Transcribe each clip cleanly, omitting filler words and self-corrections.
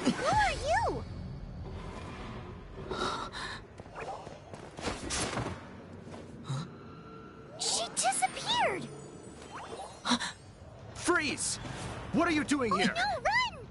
Who are you? She disappeared! Freeze! What are you doing here? No, run!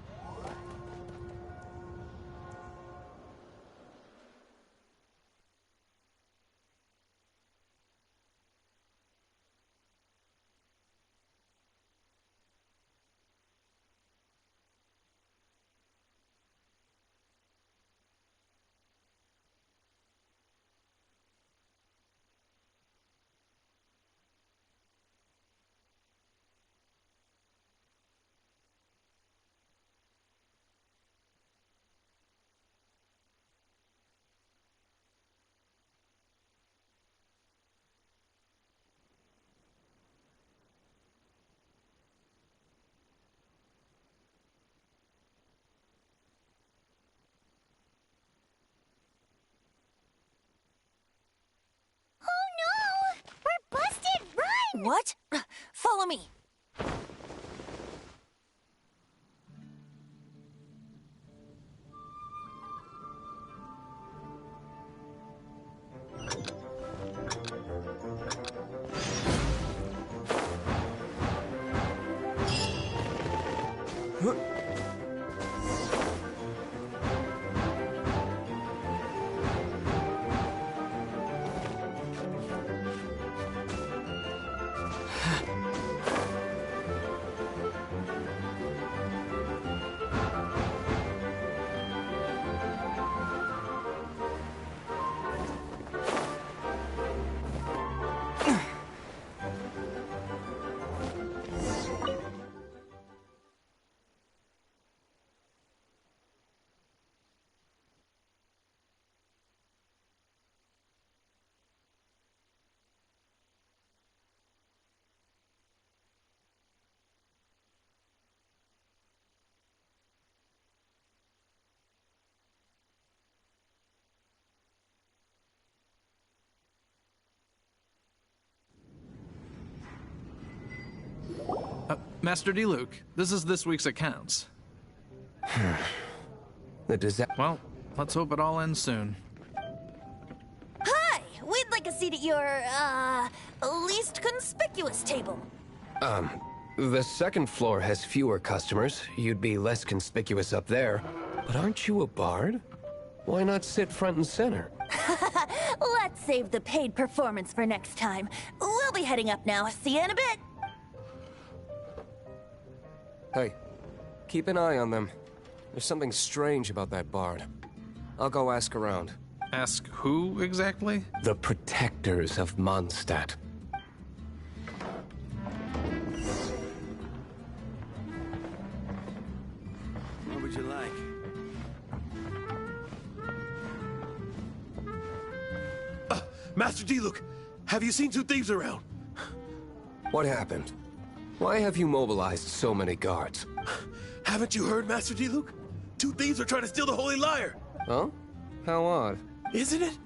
Oh no! We're busted! Run! What? Follow me. Master D. Luke, this is this week's accounts. Well, Let's hope it all ends soon. Hi! We'd like a seat at your, least conspicuous table. The second floor has fewer customers. You'd be less conspicuous up there. But aren't you a bard? Why not sit front and center? Let's save the paid performance for next time. We'll be heading up now. See you in a bit. Hey, keep an eye on them. There's something strange about that bard. I'll go ask around. Ask who exactly? The protectors of Mondstadt. what would you like? Master D. Luke, have you seen two thieves around? What happened? Why have you mobilized so many guards? Haven't you heard, Master D. Luke? Two thieves are trying to steal the Holy Lyre! Huh? How odd. Isn't it?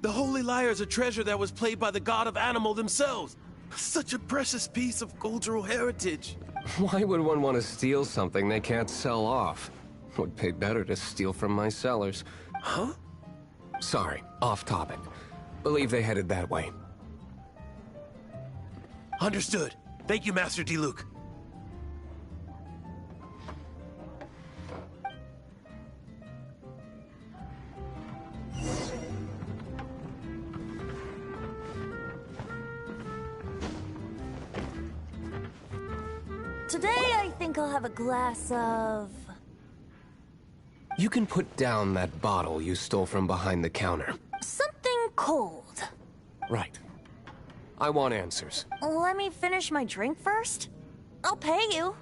The Holy Lyre is a treasure that was played by the god of animal themselves. Such a precious piece of cultural heritage. Why would one want to steal something they can't sell off? Would pay better to steal from my sellers. Huh? Sorry, off topic. Believe they headed that way. Understood. Thank you, Master D. Luke. today I think I'll have a glass of... You can put down that bottle you stole from behind the counter. something cold. Right. I want answers. Let me finish my drink first. I'll pay you.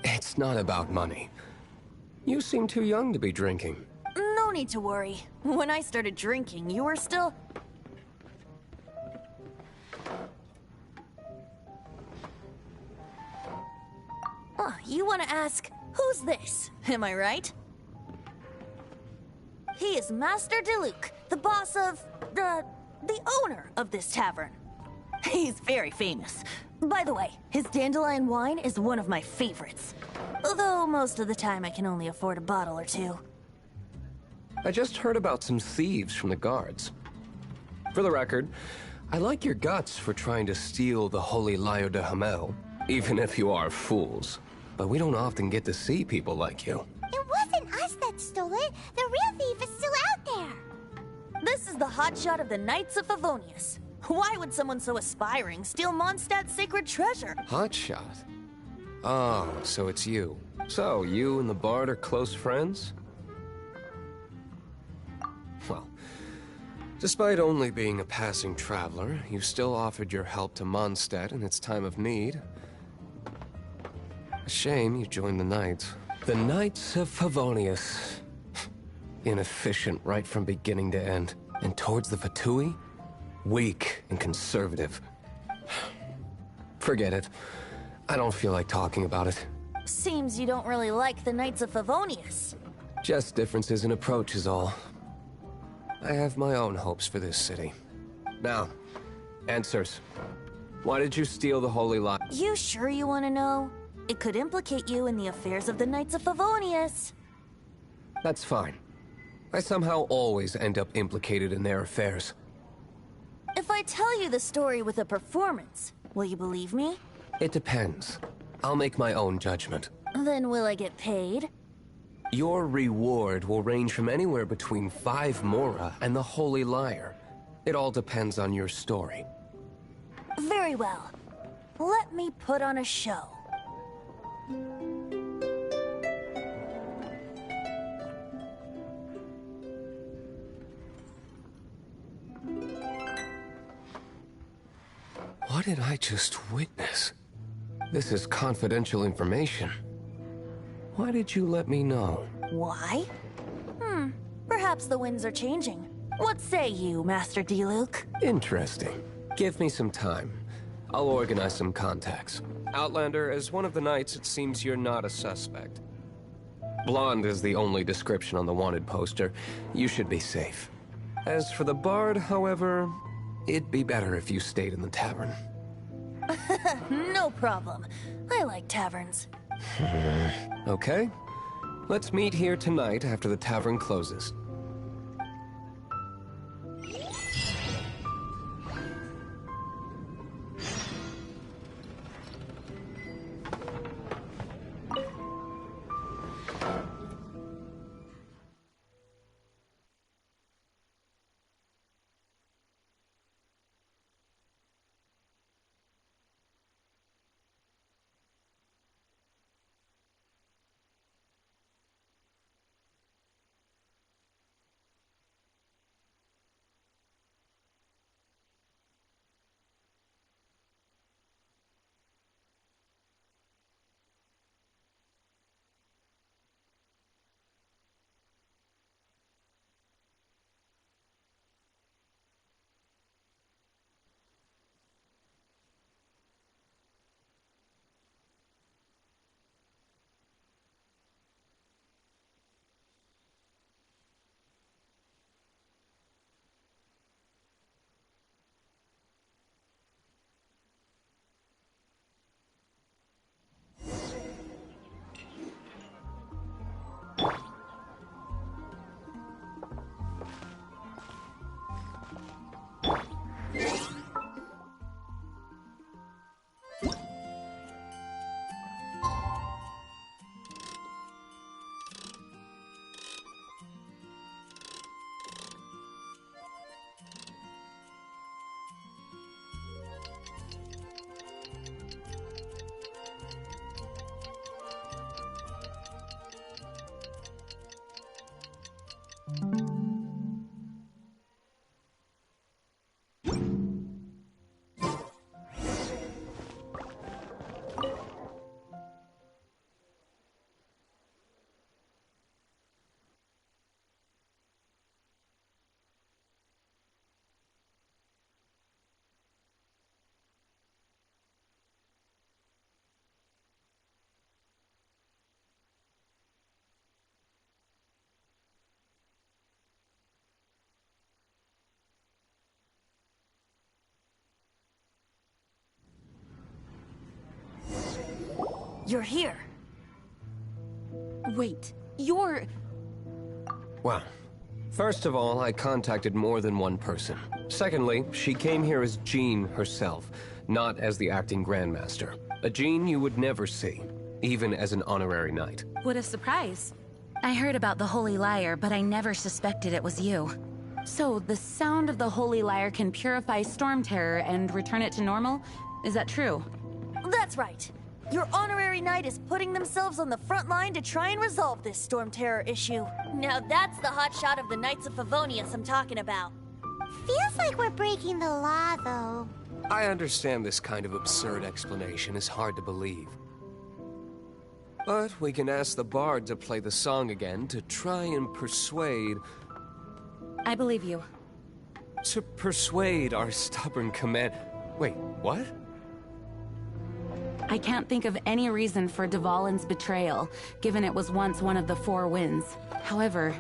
It's not about money. You seem too young to be drinking. No need to worry. When I started drinking, you were still... Oh, you want to ask, who's this? Am I right? He is Master Diluc, the boss of... the owner of this tavern. He's very famous. By the way, his dandelion wine is one of my favorites. Although most of the time I can only afford a bottle or two. I just heard about some thieves from the guards. For the record, I like your guts for trying to steal the Holy Lyre de Hamel, even if you are fools. But we don't often get to see people like you. It wasn't us that stole it. The real thief is still out there. This is the hotshot of the Knights of Favonius. Why would someone so aspiring steal Mondstadt's sacred treasure? Hotshot? Oh, so it's you. So, you and the Bard are close friends? Well, despite only being a passing traveler, you still offered your help to Mondstadt in its time of need. A shame you joined the Knights. The Knights of Favonius. Inefficient right from beginning to end. And towards the Fatui? Weak and conservative. Forget it. I don't feel like talking about it. Seems you don't really like the Knights of Favonius. Just differences in approach is all. I have my own hopes for this city. Now, answers. Why did you steal the Holy Lyre? You sure you want to know? It could implicate you in the affairs of the Knights of Favonius. That's fine. I somehow always end up implicated in their affairs. If I tell you the story with a performance, will you believe me? It depends. I'll make my own judgment. Then will I get paid? Your reward will range from anywhere between 5 Mora and the Holy Lyre. It all depends on your story. Very well. Let me put on a show. What did I just witness? This is confidential information. Why did you let me know? Why? Perhaps the winds are changing. What say you, Master Diluc? Interesting. Give me some time. I'll organize some contacts. Outlander, as one of the Knights, it seems you're not a suspect. Blonde is the only description on the wanted poster. You should be safe. As for the Bard, however, it'd be better if you stayed in the tavern. No problem. I like taverns. Okay? Let's meet here tonight after the tavern closes. you're here. Wait, you're... Well, first of all, I contacted more than one person. Secondly, she came here as Jean herself, not as the acting Grandmaster. A Jean you would never see, even as an honorary knight. What a surprise. I heard about the Holy Lyre, but I never suspected it was you. So, the sound of the Holy Lyre can purify Storm Terror and return it to normal? Is that true? That's right. Your honorary knight is putting themselves on the front line to try and resolve this Storm Terror issue. Now that's the hotshot of the Knights of Favonius I'm talking about. Feels like we're breaking the law, though. I understand this kind of absurd explanation is hard to believe. But we can ask the bard to play the song again to try and persuade... I believe you. To persuade our stubborn command... Wait, what? I can't think of any reason for Dvalin's betrayal, given it was once one of the Four Winds. However,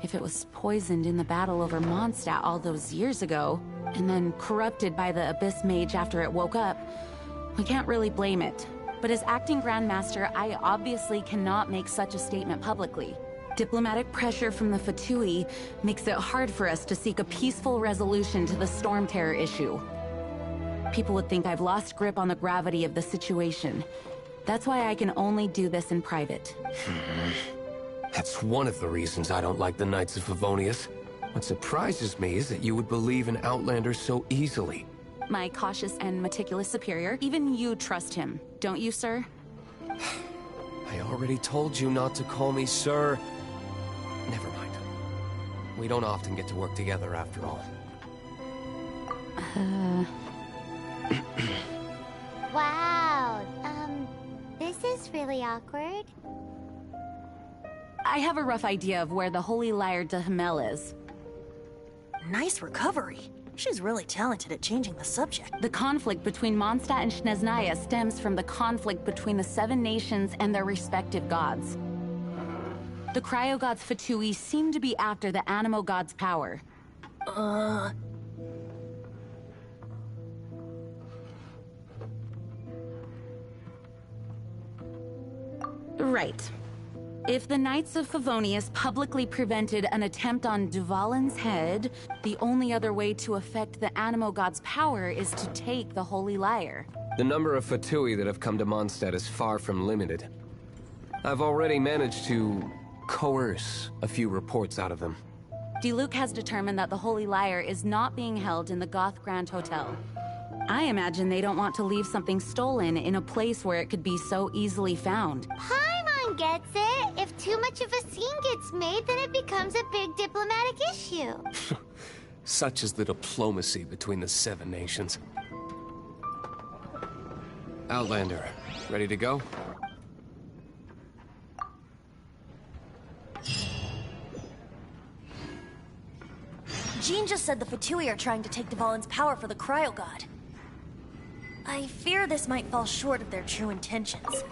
if it was poisoned in the battle over Mondstadt all those years ago, and then corrupted by the Abyss Mage after it woke up, we can't really blame it. But as acting Grandmaster, I obviously cannot make such a statement publicly. Diplomatic pressure from the Fatui makes it hard for us to seek a peaceful resolution to the Storm Terror issue. People would think I've lost grip on the gravity of the situation. That's why I can only do this in private. That's one of the reasons I don't like the Knights of Favonius. What surprises me is that you would believe in Outlander so easily. My cautious and meticulous superior, even you trust him, don't you, sir? I already told you not to call me sir. Never mind. We don't often get to work together after all. Wow, this is really awkward. I have a rough idea of where the Holy Lyre de Himmel is. Nice recovery. She's really talented at changing the subject. The conflict between Mondstadt and Snezhnaya stems from the conflict between the Seven Nations and their respective gods. The Cryo-Gods Fatui seem to be after the Animo God's power. Right. If the Knights of Favonius publicly prevented an attempt on Dvalin's head, the only other way to affect the Animo God's power is to take the Holy Lyre. The number of Fatui that have come to Mondstadt is far from limited. I've already managed to coerce a few reports out of them. Diluc has determined that the Holy Lyre is not being held in the Goth Grand Hotel. I imagine they don't want to leave something stolen in a place where it could be so easily found. Paimon gets it. If too much of a scene gets made, then it becomes a big diplomatic issue. Such is the diplomacy between the Seven Nations. Outlander, ready to go? Jean just said the Fatui are trying to take Dvalin's power for the Cryo God. I fear this might fall short of their true intentions.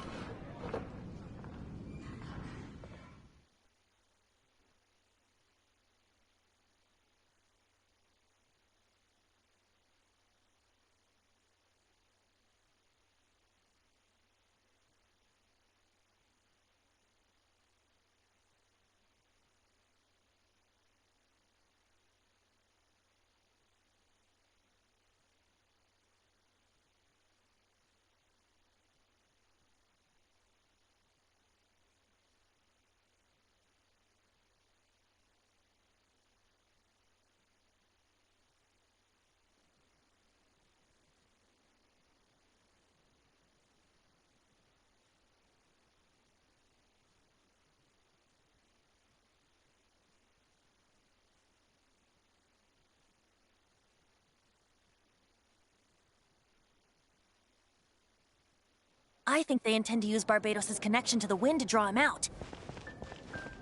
I think they intend to use Barbados' connection to the wind to draw him out.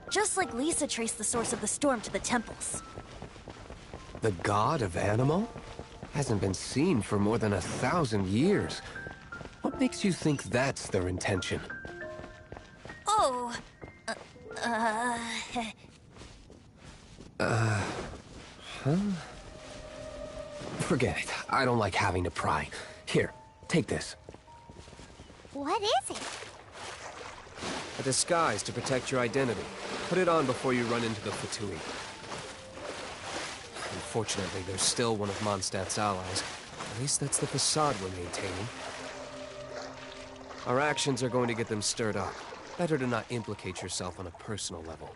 Just like Lisa traced the source of the storm to the temples. The god of Animo? Hasn't been seen for more than 1,000 years. What makes you think that's their intention? Oh... Forget it. I don't like having to pry. Here, take this. What is it? A disguise to protect your identity. Put it on before you run into the Fatui. Unfortunately, there's still one of Mondstadt's allies. At least that's the facade we're maintaining. Our actions are going to get them stirred up. Better to not implicate yourself on a personal level.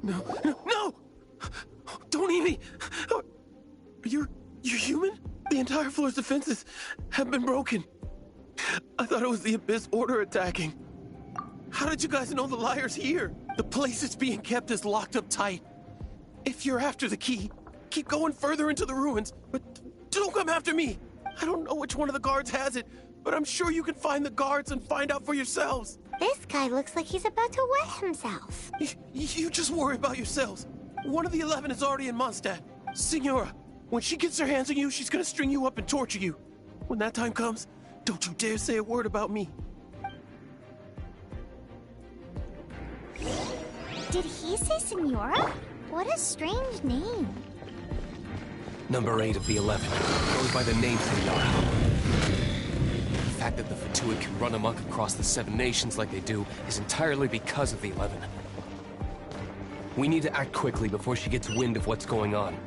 No, no, no! Don't eat me! You're human? The entire floor's defenses have been broken. I thought it was the Abyss Order attacking. How did you guys know the liar's here? The place it's being kept is locked up tight. If you're after the key, keep going further into the ruins, but don't come after me. I don't know which one of the guards has it, but I'm sure you can find the guards and find out for yourselves. This guy looks like he's about to wet himself. You just worry about yourselves. One of the 11 is already in Mondstadt. Signora, when she gets her hands on you, she's gonna string you up and torture you. When that time comes, don't you dare say a word about me. Did he say Senora? What a strange name. Number 8 of the 11 goes by the name Senora. The fact that the Fatuid can run amok across the 7 nations like they do is entirely because of the 11. We need to act quickly before she gets wind of what's going on.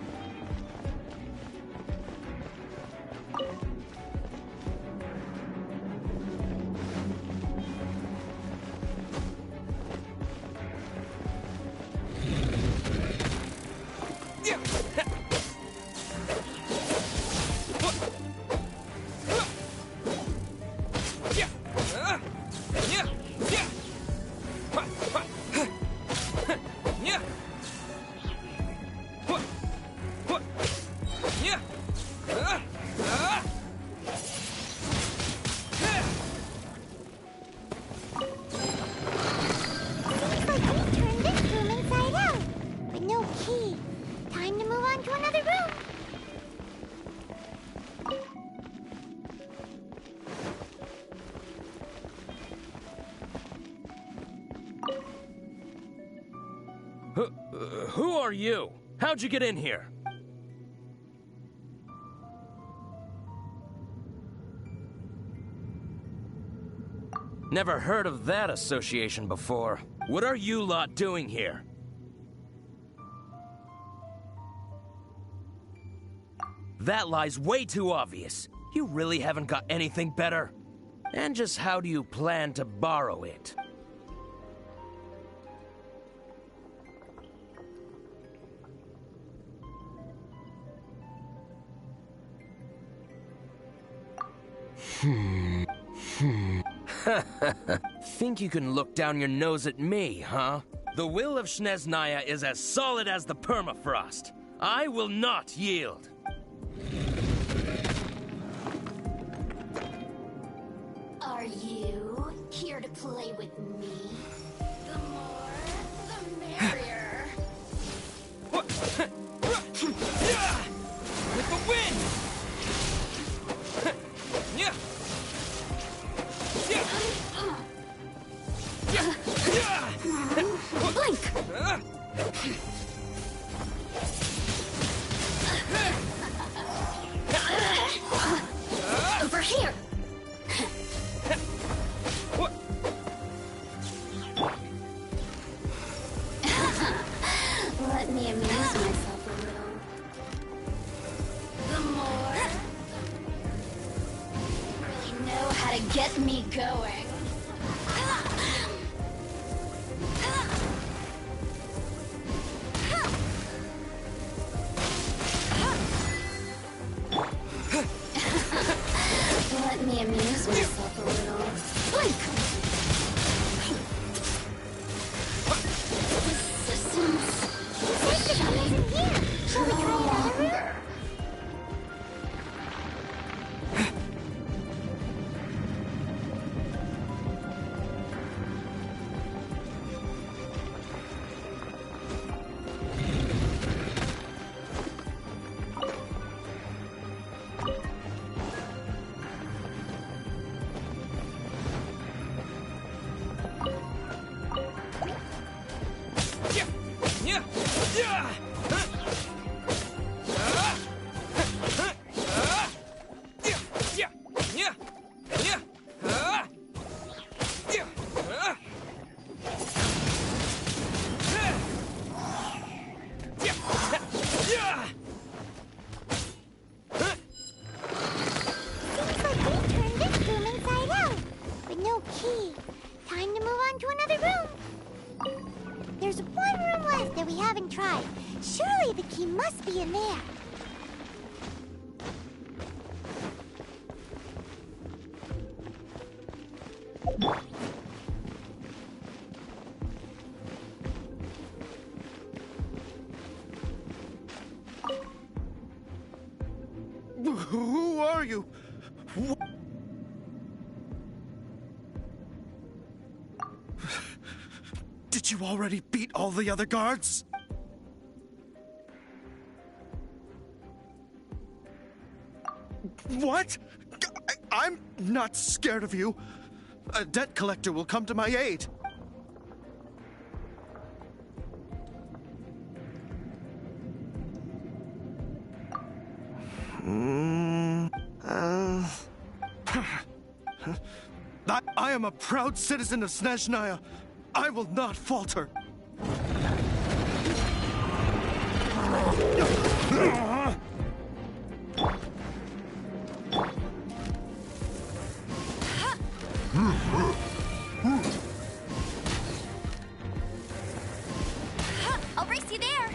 Who are you? How'd you get in here? Never heard of that association before. What are you lot doing here? That lie's way too obvious. You really haven't got anything better? And just how do you plan to borrow it? Think you can look down your nose at me, huh? The will of Snezhnaya is as solid as the permafrost. I will not yield. Are you here to play with me? The more, the merrier. With the wind! Blink! Over here! Let me amuse myself a little. The more, you really know how to get me going. Let me amuse myself a little. Blink! Resistance. Shall we try another room? There's one room left that we haven't tried. Surely the key must be in there. Who are you? Did you already beat all the other guards? What? I'm not scared of you. A debt collector will come to my aid. I am a proud citizen of Snezhnaya. I will not falter. I'll race you there.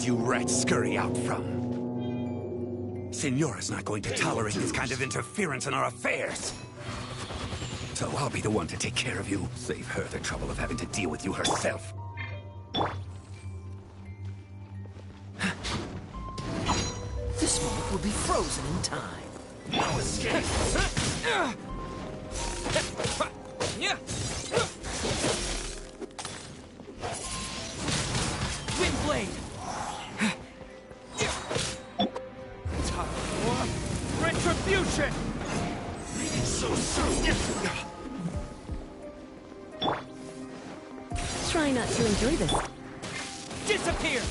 you rats scurry out from. Senora's not going to tolerate this kind of interference in our affairs. So I'll be the one to take care of you. Save her the trouble of having to deal with you herself. This moment will be frozen in time. No escape! Windblade! Time for retribution! So soon! Try not to enjoy this. Disappear!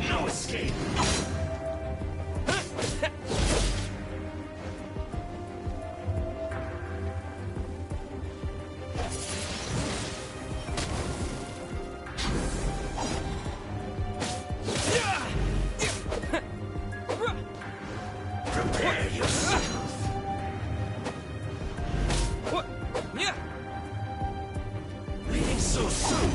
No escape! Prepare yourself! What? Yeah! Leaving so soon!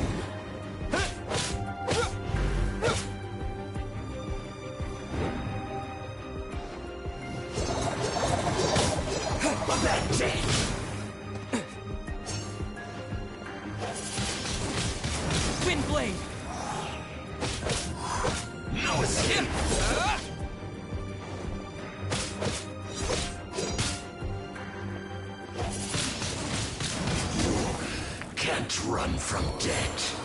That's it! Windblade! No escape! Can't run from death.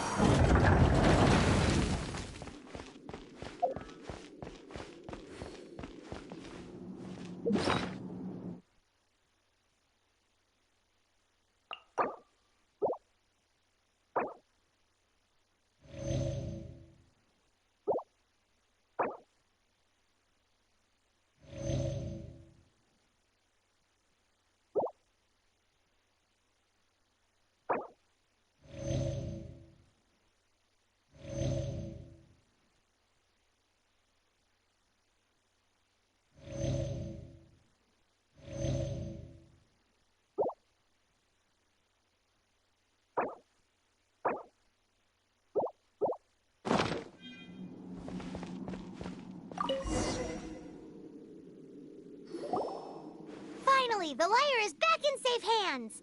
Finally, the lyre is back in safe hands.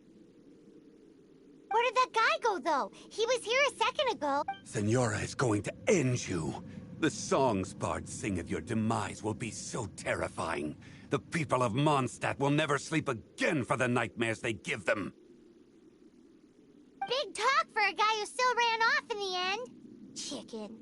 Where did that guy go, though? He was here a second ago. Senora is going to end you. The songs bards sing of your demise will be so terrifying. The people of Mondstadt will never sleep again for the nightmares they give them. Big talk for a guy who still ran off in the end. Chicken.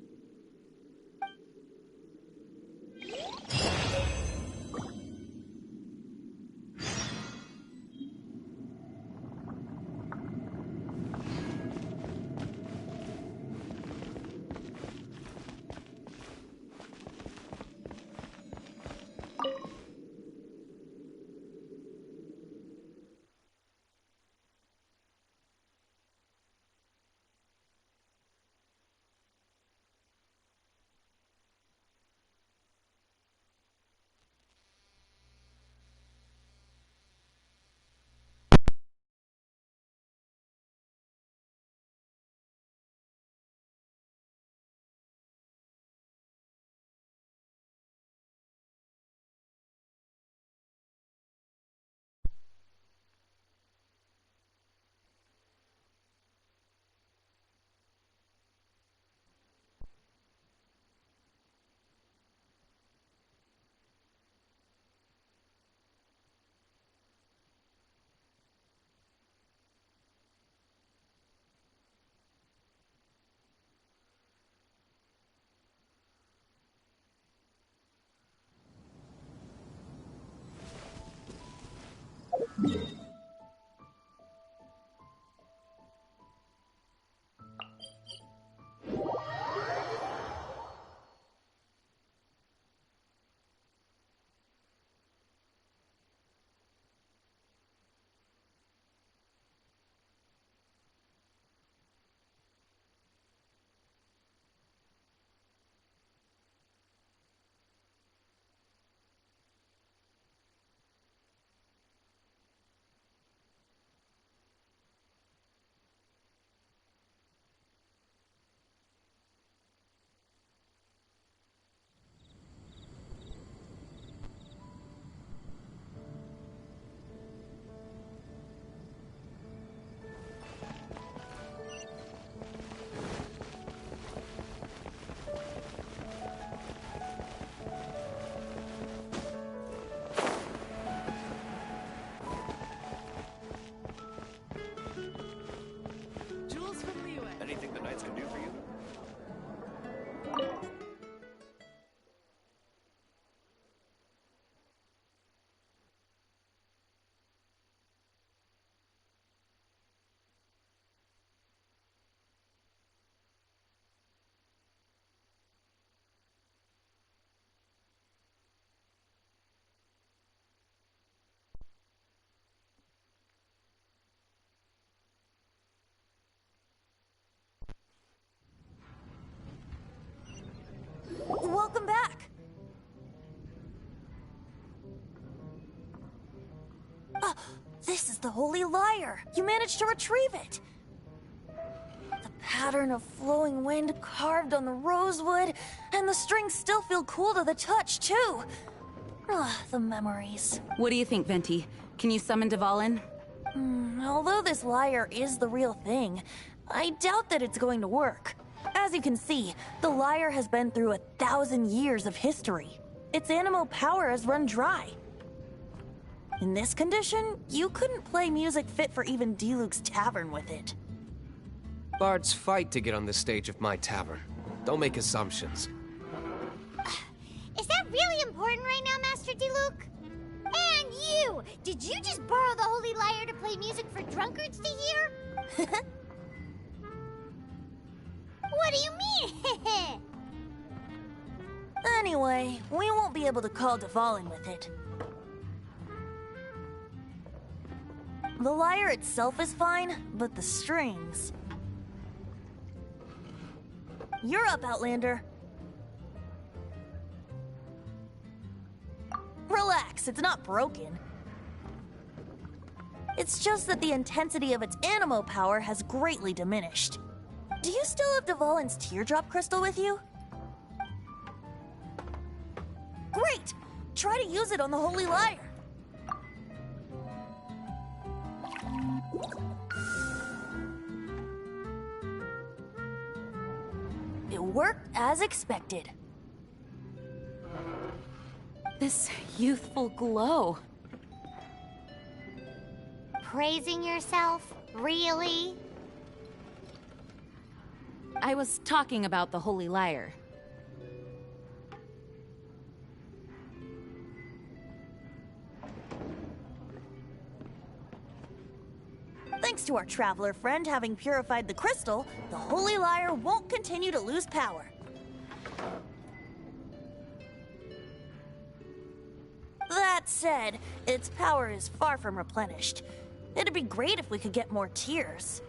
This is the Holy Lyre! You managed to retrieve it! The pattern of flowing wind carved on the rosewood, and the strings still feel cool to the touch, too! The memories. What do you think, Venti? Can you summon Dvalin? Although this lyre is the real thing, I doubt that it's going to work. As you can see, the lyre has been through 1,000 years of history. Its animal power has run dry. In this condition, you couldn't play music fit for even Diluc's tavern with it. Bards fight to get on the stage of my tavern. Don't make assumptions. Is that really important right now, Master Diluc? And you! Did you just borrow the Holy Lyre to play music for drunkards to hear? What do you mean? Anyway, we won't be able to call Dvalin with it. The lyre itself is fine, but the strings... You're up, Outlander. Relax, it's not broken. It's just that the intensity of its animo power has greatly diminished. Do you still have Dvalin's teardrop crystal with you? Great! Try to use it on the Holy Lyre. It worked as expected. This youthful glow. Praising yourself? Really? I was talking about the Holy Lyre. Thanks to our traveler friend having purified the crystal, the Holy Lyre won't continue to lose power. That said, its power is far from replenished. It'd be great if we could get more tears.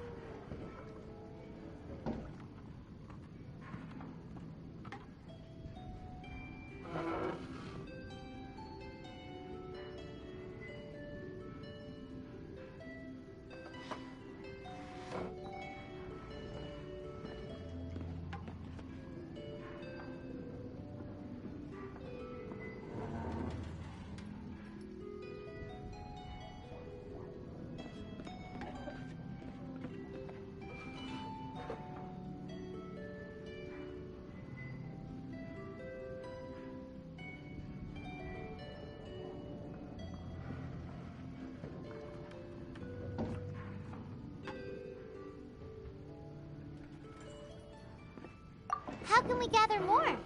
How can we gather more?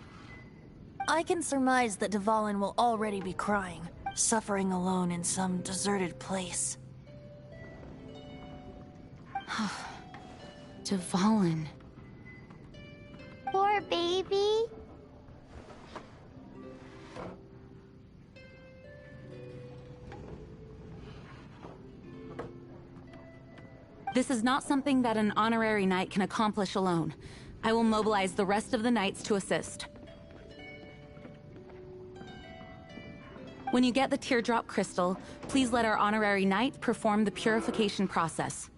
I can surmise that Dvalin will already be crying, suffering alone in some deserted place. Dvalin. Poor baby. This is not something that an honorary knight can accomplish alone. I will mobilize the rest of the knights to assist. When you get the teardrop crystal, please let our honorary knight perform the purification process.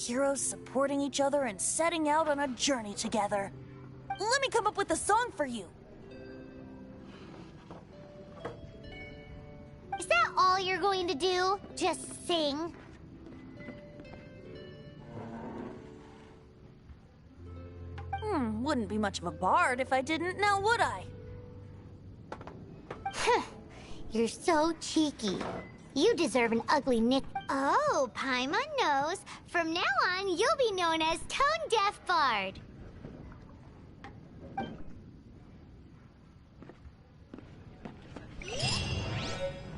heroes supporting each other and setting out on a journey together. Let me come up with a song for you. Is that all you're going to do? Just sing? Wouldn't be much of a bard if I didn't, now would I? You're so cheeky. You deserve an ugly nick. Oh, Paimon knows. From now on, you'll be known as Tone Deaf Bard.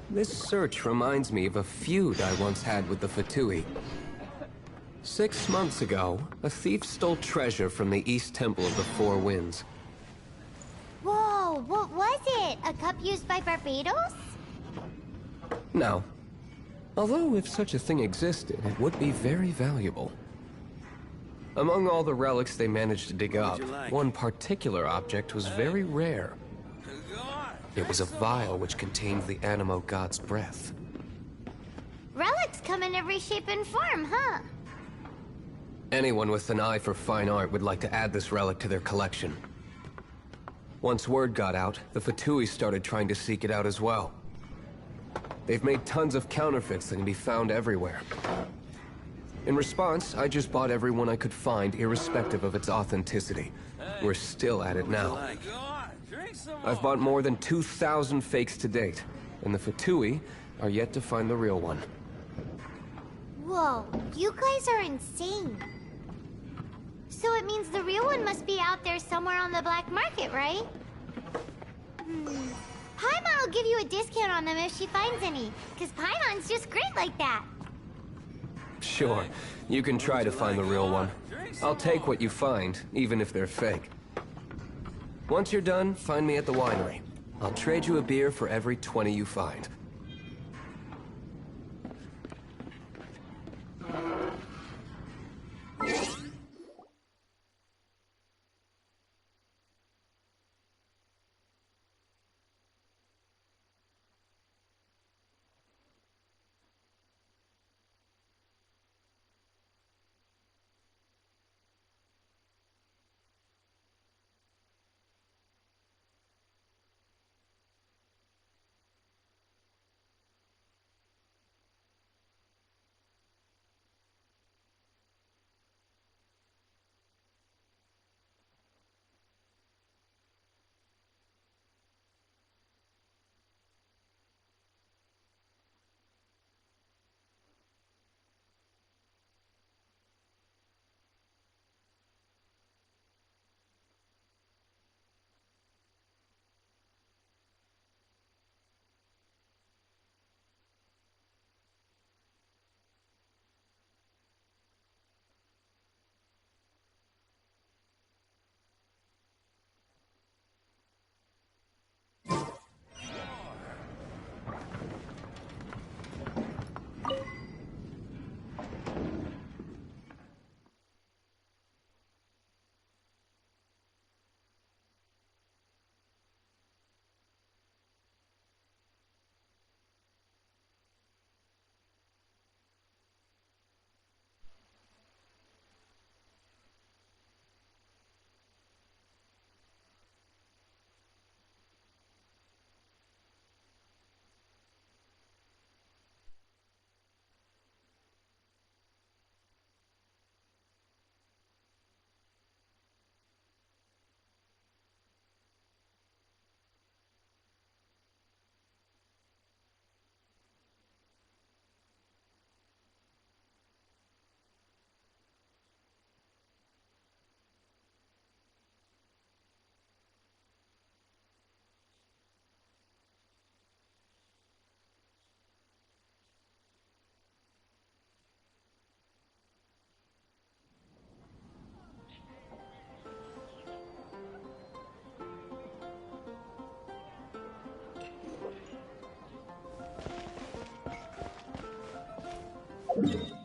This search reminds me of a feud I once had with the Fatui. 6 months ago, a thief stole treasure from the East Temple of the Four Winds. Whoa, what was it? A cup used by Barbados? No. Although if such a thing existed, it would be very valuable. Among all the relics they managed to dig up, one particular object was very rare. It was a vial which contained the Animo god's breath. Relics come in every shape and form, huh? Anyone with an eye for fine art would like to add this relic to their collection. Once word got out, the Fatui started trying to seek it out as well. They've made tons of counterfeits that can be found everywhere. In response, I just bought every one I could find, irrespective of its authenticity. We're still at it now. I've bought more than 2,000 fakes to date, and the Fatui are yet to find the real one. Whoa, you guys are insane. So it means the real one must be out there somewhere on the black market, right? Paimon will give you a discount on them if she finds any, because Paimon's just great like that. Sure, you can try to find the real one. I'll take what you find, even if they're fake. Once you're done, find me at the winery. I'll trade you a beer for every 20 you find. you